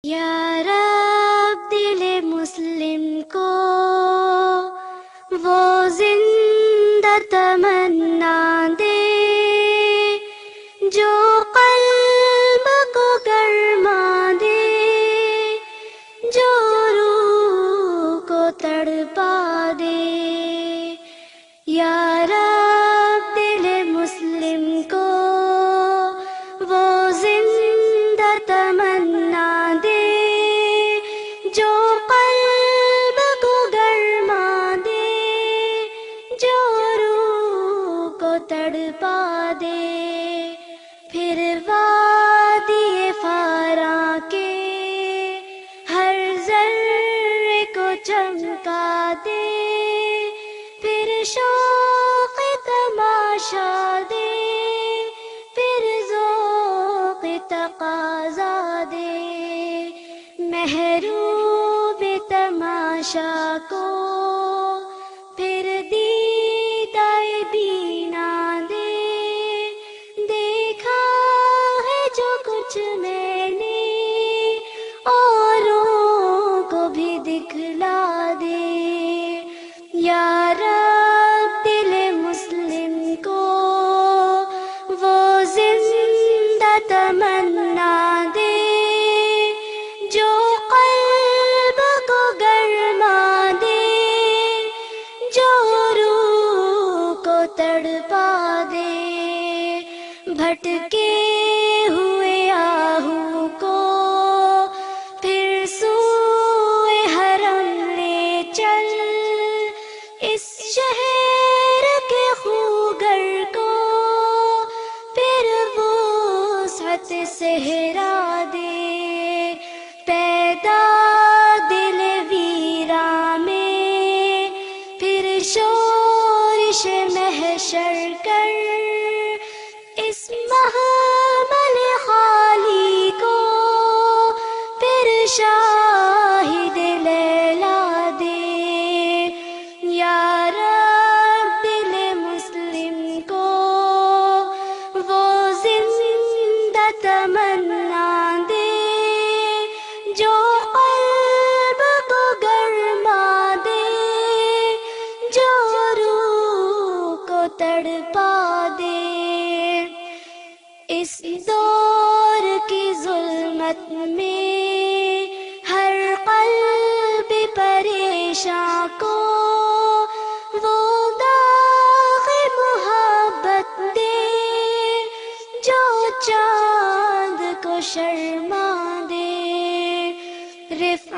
یا رب دل مسلم کو وہ زندہ تمنا دے جو قلب کو گرما دے، جو روح کو تڑپا دے۔ یا رب دل مسلم کو وہ زندہ تمنا دے جو قلب کو گرما دے، جو روح کو تڑپا دے۔ پھر وادی فاراں کے ہر ذرے کو چمکا دے، پھر شوق تماشا دے، پھر ذوق تقاضا دے۔ محروم تماشا کو پھر دیدۂ بینا دے۔ دیکھا ہے جو کچھ میں نے اوروں کو بھی دکھلا دے۔ یا رب دل مسلم کو وہ زندہ تمنا دے جو قلب کو گرما دے، جو روح کو تڑپا دے۔ بھٹکے ہوئے آہو کو پھر سوئے حرم لے چل، اس شہر کے خوگر کو پھر وسعت صحرا دے۔ پیدا دل ویراں میں پھر شورش محشر کر، اس محمل خالی کو پھر شاہد لیلا دے۔ یا رب دل مسلم کو وہ زندہ تمنا دے جو قلب کو گرما دے، جو روح کو تڑپا دے۔ اس دور کی ظلمت میں ہر قلب پریشاں کو وہ داغ محبت دے، جو چاند کو شرما دے۔ رفعت